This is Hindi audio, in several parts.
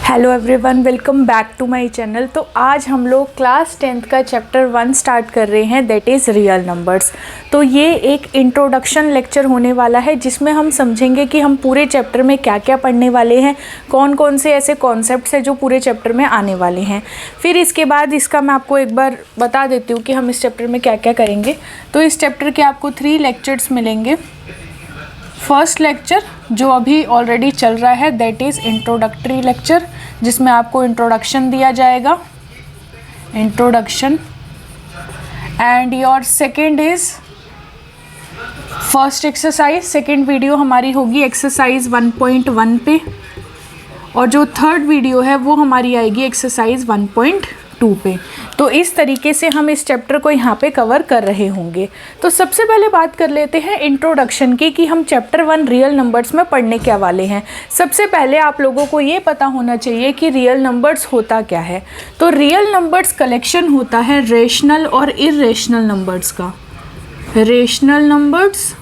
Hello everyone, welcome back to my channel. तो आज हम लोग क्लास 10th का चैप्टर 1 स्टार्ट कर रहे हैं, दैट इज़ रियल नंबर्स। तो ये एक इंट्रोडक्शन लेक्चर होने वाला है जिसमें हम समझेंगे कि हम पूरे चैप्टर में क्या क्या पढ़ने वाले हैं, कौन कौन से ऐसे कॉन्सेप्ट्स हैं जो पूरे चैप्टर में आने वाले हैं। फिर इसके बाद इसका मैं आपको एक बार बता देती हूँ कि हम इस चैप्टर में क्या क्या करेंगे। तो इस चैप्टर के आपको 3 लेक्चर्स मिलेंगे। फर्स्ट लेक्चर जो अभी ऑलरेडी चल रहा है दैट इज़ इंट्रोडक्टरी लेक्चर, जिसमें आपको इंट्रोडक्शन दिया जाएगा, introduction. And your second is first exercise. Second video हमारी होगी एक्सरसाइज 1.1 पे, और जो थर्ड वीडियो है वो हमारी आएगी एक्सरसाइज 1.2 पे। तो इस तरीके से हम इस चैप्टर को यहाँ पे कवर कर रहे होंगे। तो सबसे पहले बात कर लेते हैं इंट्रोडक्शन की कि हम चैप्टर 1 रियल नंबर्स में पढ़ने क्या वाले हैं। सबसे पहले आप लोगों को ये पता होना चाहिए कि रियल नंबर्स होता क्या है। तो रियल नंबर्स कलेक्शन होता है रेशनल और इर्रेशनल नंबर्स का। रेशनल नंबर्स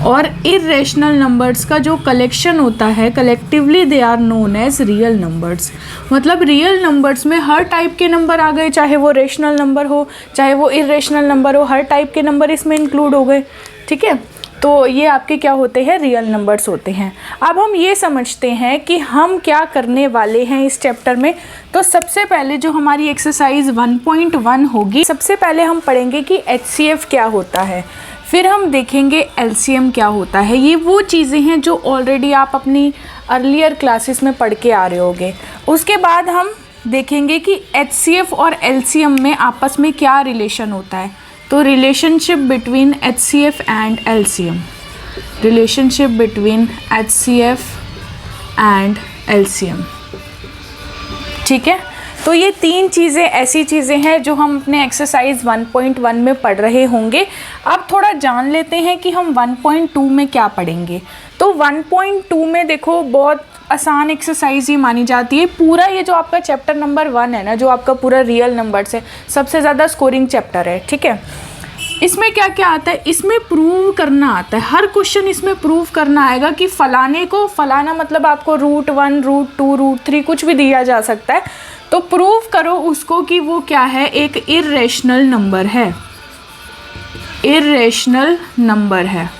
और इर्रेशनल नंबर्स का जो कलेक्शन होता है, collectively they are known as real numbers. मतलब रियल नंबर्स में हर टाइप के नंबर आ गए, चाहे वो रेशनल नंबर हो चाहे वो इर्रेशनल नंबर हो, हर टाइप के नंबर इसमें इंक्लूड हो गए। ठीक है, तो ये आपके क्या होते हैं, रियल नंबर्स होते हैं। अब हम ये समझते हैं कि हम क्या करने वाले हैं इस चैप्टर में। तो सबसे पहले जो हमारी एक्सरसाइज 1.1 होगी, सबसे पहले हम पढ़ेंगे कि HCF क्या होता है, फिर हम देखेंगे LCM क्या होता है। ये वो चीज़ें हैं जो ऑलरेडी आप अपनी अर्लियर क्लासेस में पढ़ के आ रहे होगे। उसके बाद हम देखेंगे कि HCF और LCM में आपस में क्या रिलेशन होता है। तो relationship between HCF and LCM, relationship between HCF and LCM। ठीक है, तो ये 3 चीज़ें ऐसी चीज़ें हैं जो हम अपने एक्सरसाइज 1.1 में पढ़ रहे होंगे। अब थोड़ा जान लेते हैं कि हम 1.2 में क्या पढ़ेंगे। तो 1.2 में देखो बहुत आसान एक्सरसाइज ये मानी जाती है। पूरा ये जो आपका चैप्टर नंबर 1 है ना, जो आपका पूरा रियल नंबर्स है, सबसे ज़्यादा स्कोरिंग चैप्टर है। ठीक है, इसमें क्या क्या आता है, इसमें प्रूव करना आता है। हर क्वेश्चन इसमें प्रूव करना आएगा कि फलाने को, फलाना मतलब आपको √1, √2, √3 कुछ भी दिया जा सकता है। तो प्रूव करो उसको कि वो क्या है, एक इर्रेशनल नंबर है, इर्रेशनल नंबर है।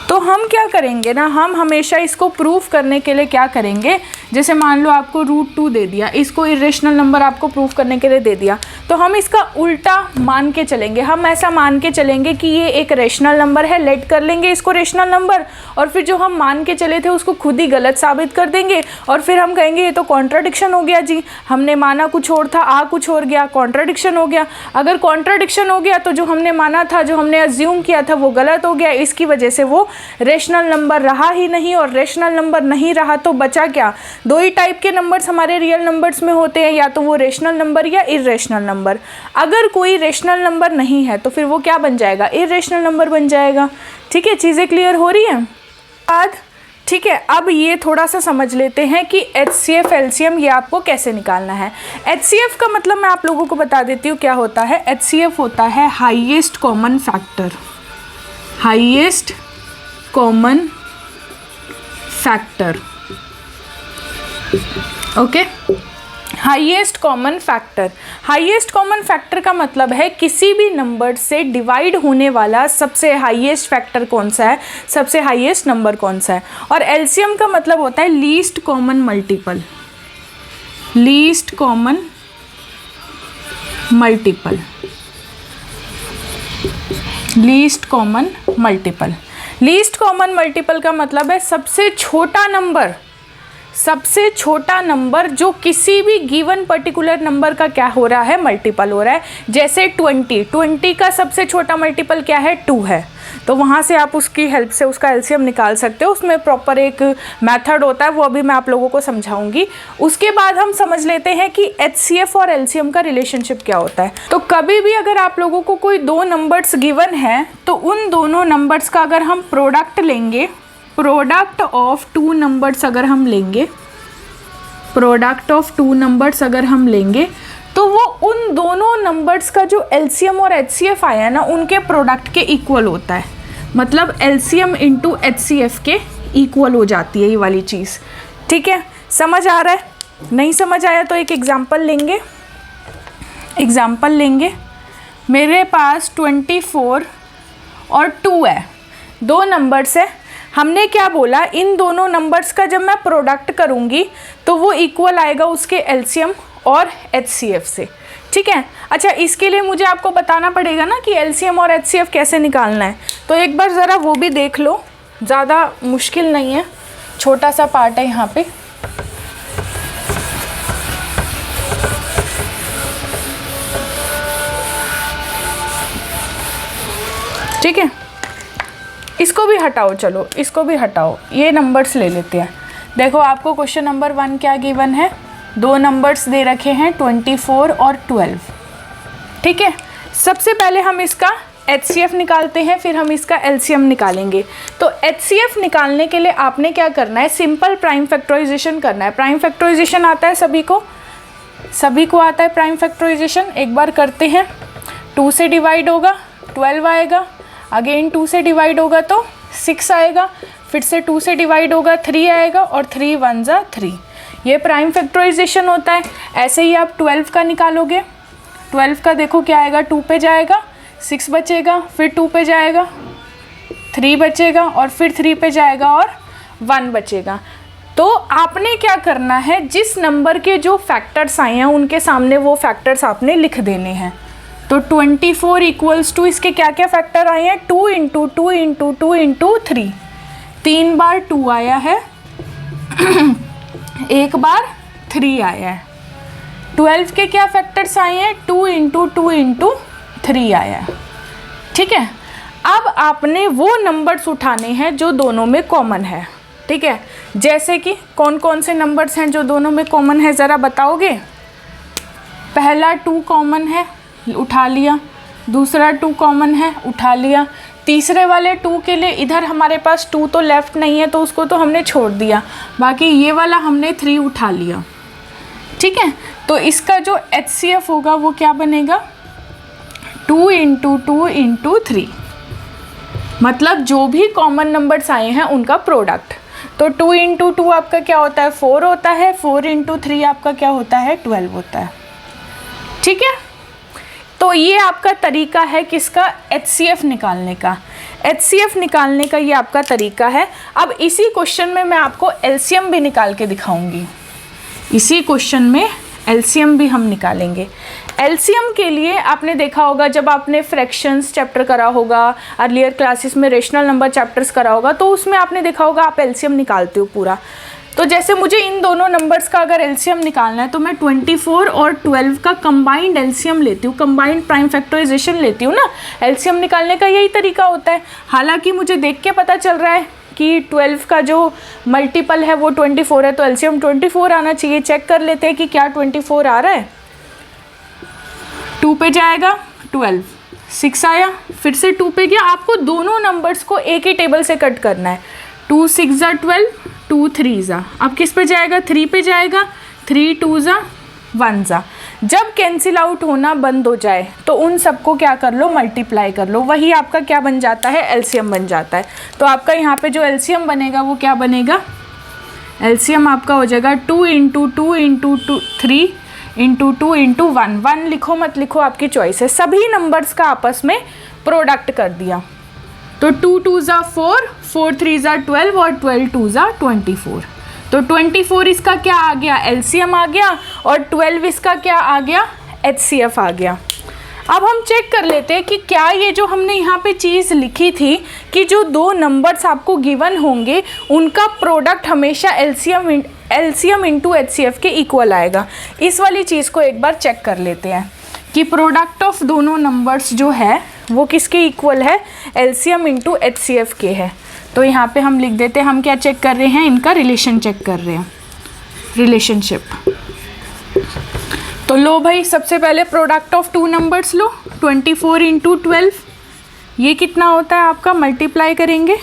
तो हम क्या करेंगे ना, हम हमेशा इसको प्रूफ करने के लिए क्या करेंगे, जैसे मान लो आपको √2 दे दिया, इसको इर्रेशनल नंबर आपको प्रूफ करने के लिए दे दिया, तो हम इसका उल्टा मान के चलेंगे। हम ऐसा मान के चलेंगे कि ये एक रेशनल नंबर है, लेट कर लेंगे इसको रेशनल नंबर, और फिर जो हम मान के चले थे उसको खुद ही गलत साबित कर देंगे, और फिर हम कहेंगे ये तो कॉन्ट्राडिक्शन हो गया जी, हमने माना कुछ और था, आ कुछ और गया, कॉन्ट्राडिक्शन हो गया। अगर कॉन्ट्राडिक्शन हो गया तो जो हमने माना था, जो हमने अज्यूम किया था वो गलत हो गया, इसकी वजह से वो रेशनल नंबर रहा ही नहीं। और रेशनल नंबर नहीं रहा तो बचा क्या, 2 ही टाइप के नंबर्स हमारे रियल नंबर्स में होते हैं, या तो वो रेशनल नंबर या इर्रेशनल नंबर। अगर कोई रेशनल नंबर नहीं है तो फिर वो क्या बन जाएगा, इर्रेशनल नंबर बन जाएगा। ठीक है, चीज़ें क्लियर हो रही हैं बाद। ठीक है, अब ये थोड़ा सा समझ लेते हैं कि HCF LCM ये आपको कैसे निकालना है। HCF का मतलब मैं आप लोगों को बता देती हूँ क्या होता है। HCF होता है highest common factor, highest common factor. Okay, highest common factor. Highest common factor का मतलब है किसी भी नंबर से डिवाइड होने वाला सबसे हाईएस्ट फैक्टर कौन सा है, सबसे हाईएस्ट नंबर कौन सा है। और LCM का मतलब होता है least common multiple, least common multiple, least common multiple. Least common multiple का मतलब है सबसे छोटा नंबर, सबसे छोटा नंबर जो किसी भी गिवन पर्टिकुलर नंबर का क्या हो रहा है, मल्टीपल हो रहा है। जैसे 20 का सबसे छोटा मल्टीपल क्या है, 2 है। तो वहाँ से आप उसकी हेल्प से उसका LCM निकाल सकते हो। उसमें प्रॉपर एक मेथड होता है, वो अभी मैं आप लोगों को समझाऊंगी। उसके बाद हम समझ लेते हैं कि HCF और LCM का रिलेशनशिप क्या होता है। तो कभी भी अगर आप लोगों को कोई 2 नंबर्स गिवन है तो उन दोनों नंबर्स का अगर हम प्रोडक्ट लेंगे, प्रोडक्ट ऑफ 2 नंबर्स अगर हम लेंगे, प्रोडक्ट ऑफ 2 नंबर्स अगर हम लेंगे, तो वो उन दोनों नंबर्स का जो LCM और HCF आया ना, उनके प्रोडक्ट के इक्वल होता है। मतलब LCM इंटू HCF के इक्वल हो जाती है ये वाली चीज़। ठीक है, समझ आ रहा है? नहीं समझ आया तो एक एग्जाम्पल लेंगे। मेरे पास 24 और 2 है, 2 नंबर्स है। हमने क्या बोला, इन दोनों नंबर्स का जब मैं प्रोडक्ट करूँगी तो वो इक्वल आएगा उसके एलसीएम और एचसीएफ से, ठीक है। अच्छा, इसके लिए मुझे आपको बताना पड़ेगा ना कि एलसीएम और एचसीएफ कैसे निकालना है, तो एक बार ज़रा वो भी देख लो, ज़्यादा मुश्किल नहीं है, छोटा सा पार्ट है यहाँ पे। ठीक है, इसको भी हटाओ, चलो इसको भी हटाओ, ये नंबर्स ले लेते हैं। देखो आपको क्वेश्चन नंबर 1 क्या गिवन है, 2 नंबर्स दे रखे हैं 24 और 12, ठीक है। सबसे पहले हम इसका HCF निकालते हैं, फिर हम इसका LCM निकालेंगे। तो HCF निकालने के लिए आपने क्या करना है, सिंपल प्राइम फैक्टराइजेशन करना है। प्राइम फैक्टराइजेशन आता है सभी को आता है प्राइम फैक्टराइजेशन। एक बार करते हैं, 2 से डिवाइड होगा 12 आएगा, अगेन 2 से डिवाइड होगा तो 6 आएगा, फिर से 2 से डिवाइड होगा 3 आएगा, और 3 1 जा 3। ये प्राइम फैक्टराइजेशन होता है। ऐसे ही आप 12 का निकालोगे, 12 का देखो क्या आएगा, 2 पे जाएगा 6 बचेगा, फिर 2 पे जाएगा 3 बचेगा, और फिर 3 पे जाएगा और 1 बचेगा। तो आपने क्या करना है, जिस नंबर के जो फैक्टर्स आए हैं उनके सामने वो फैक्टर्स आपने लिख देने हैं। तो 24 इक्वल्स टू, इसके क्या क्या फैक्टर आए हैं, 2 इंटू 2 इंटू 2 इंटू 3, 3 बार 2 आया है, 1 बार 3 आया है। 12 के क्या फैक्टर्स आए हैं, 2 इंटू 2 इंटू 3 आया है, ठीक है। अब आपने वो नंबर्स उठाने हैं जो दोनों में कॉमन है, ठीक है। जैसे कि कौन कौन से नंबर्स हैं जो दोनों में कॉमन है, ज़रा बताओगे। पहला 2 कॉमन है, उठा लिया। दूसरा 2 कॉमन है, उठा लिया। तीसरे वाले 2 के लिए इधर हमारे पास 2 तो लेफ़्ट नहीं है, तो उसको तो हमने छोड़ दिया, बाकी ये वाला हमने 3 उठा लिया, ठीक है। तो इसका जो HCF होगा वो क्या बनेगा, 2 इंटू 2 इंटू 3, मतलब जो भी कॉमन नंबर्स आए हैं उनका प्रोडक्ट। तो 2 इंटू 2 आपका क्या होता है, 4 होता है, 4 इंटू 3 आपका क्या होता है, 12 होता है, ठीक है। तो ये आपका तरीका है किसका, HCF निकालने का। HCF निकालने का ये आपका तरीका है। अब इसी क्वेश्चन में मैं आपको LCM भी निकाल के दिखाऊंगी। इसी क्वेश्चन में LCM भी हम निकालेंगे। LCM के लिए आपने देखा होगा, जब आपने फ्रैक्शंस चैप्टर करा होगा, अर्लियर क्लासेस में रेशनल नंबर चैप्टर्स करा होगा, तो उसमें आपने देखा होगा आप LCM निकालते हो पूरा। तो जैसे मुझे इन दोनों नंबर्स का अगर LCM निकालना है तो मैं 24 और 12 का कंबाइंड LCM लेती हूँ, कंबाइंड प्राइम फैक्टराइजेशन लेती हूँ ना। LCM निकालने का यही तरीका होता है। हालांकि मुझे देख के पता चल रहा है कि 12 का जो मल्टीपल है वो 24 है, तो LCM 24 आना चाहिए। चेक कर लेते हैं कि क्या 24 आ रहा है। 2 पे जाएगा 12, 6 आया, फिर से 2 पे गया। आपको दोनों नंबर्स को एक ही टेबल से कट करना है। 2 6 ज़ा 12, 2 3 ज़ा, अब किस पे जाएगा, 3 पे जाएगा, 3 2 ज़ा 1 ज़ा। जब कैंसिल आउट होना बंद हो जाए तो उन सबको क्या कर लो, मल्टीप्लाई कर लो, वही आपका क्या बन जाता है, LCM बन जाता है। तो आपका यहाँ पे जो LCM बनेगा वो क्या बनेगा, LCM आपका हो जाएगा 2 इंटू 2 इंटू 3 इंटू 2 इंटू 1। 1 लिखो मत लिखो आपकी चॉइस है। सभी नंबर्स का आपस में प्रोडक्ट कर दिया। तो 2 2 ज़ा 4, 4 3 ज़ा 12 और 12 2 ज़ा 24। तो 24 इसका क्या आ गया, LCM आ गया, और 12 इसका क्या आ गया, HCF आ गया। अब हम चेक कर लेते हैं कि क्या ये जो हमने यहाँ पे चीज़ लिखी थी कि जो 2 नंबर्स आपको गिवन होंगे उनका प्रोडक्ट हमेशा LCM इंटू HCF के इक्वल आएगा। इस वाली चीज़ को एक बार चेक कर लेते हैं कि प्रोडक्ट ऑफ दोनों नंबर्स जो है वो किसके इक्वल है, LCM इंटू HCF के है। तो यहाँ पे हम लिख देते हैं, हम क्या चेक कर रहे हैं, इनका रिलेशन चेक कर रहे हैं, रिलेशनशिप। तो लो भाई, सबसे पहले product of 2 numbers low, 24 into 12, ये कितना होता है आपका, मल्टीप्लाई करेंगे।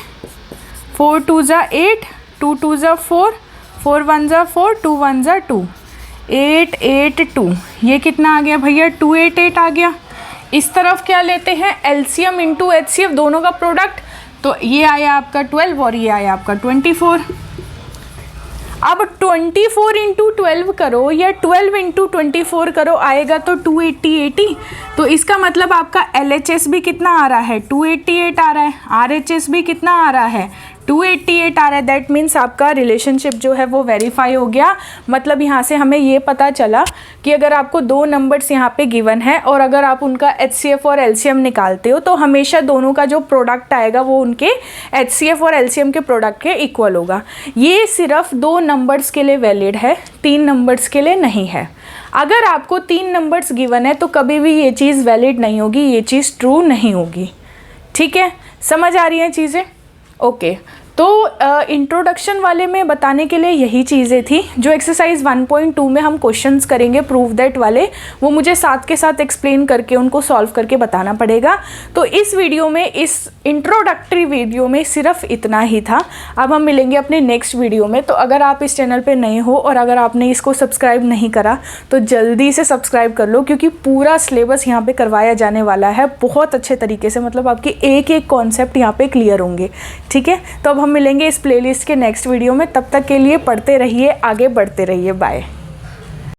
4 2 ज़ा 8, 2 2 ज़ा 4, 4 1 ज़ा 4, 2 1 ज़ा 2, 8 8 2, ये कितना आ गया भैया, 288 आ गया। इस तरफ क्या लेते हैं, LCM इंटू HCF दोनों का प्रोडक्ट, तो ये आया आपका 12 और ये आया आपका 24। अब 24 इंटू 12 करो या 12 इंटू 24 करो, आएगा तो 280 तो इसका मतलब आपका LHS भी कितना आ रहा है, 288 आ रहा है, RHS भी कितना आ रहा है, 288 आ रहा है। दैट मीन्स आपका रिलेशनशिप जो है वो वेरीफाई हो गया। मतलब यहाँ से हमें ये पता चला कि अगर आपको दो नंबर्स यहाँ पे गिवन है और अगर आप उनका HCF और LCM निकालते हो तो हमेशा दोनों का जो प्रोडक्ट आएगा वो उनके HCF और LCM के प्रोडक्ट के इक्वल होगा। ये सिर्फ दो नंबर्स के लिए वैलिड है, 3 नंबर्स के लिए नहीं है। अगर आपको 3 नंबर्स गिवन है तो कभी भी ये चीज़ वैलिड नहीं होगी, ये चीज़ ट्रू नहीं होगी। ठीक है, समझ आ रही हैं चीज़ें? ओके, तो इंट्रोडक्शन वाले में बताने के लिए यही चीज़ें थी। जो एक्सरसाइज 1.2 में हम क्वेश्चंस करेंगे प्रूव दैट वाले, वो मुझे साथ के साथ एक्सप्लेन करके उनको सॉल्व करके बताना पड़ेगा। तो इस वीडियो में, इस इंट्रोडक्टरी वीडियो में सिर्फ इतना ही था। अब हम मिलेंगे अपने नेक्स्ट वीडियो में। तो अगर आप इस चैनल पर नए हो और अगर आपने इसको सब्सक्राइब नहीं करा तो जल्दी से सब्सक्राइब कर लो, क्योंकि पूरा सिलेबस यहाँ पर करवाया जाने वाला है बहुत अच्छे तरीके से। मतलब आपके एक एक कॉन्सेप्ट यहाँ पर क्लियर होंगे। ठीक है, तो अब हम मिलेंगे इस प्लेलिस्ट के नेक्स्ट वीडियो में। तब तक के लिए पढ़ते रहिए, आगे बढ़ते रहिए। बाय।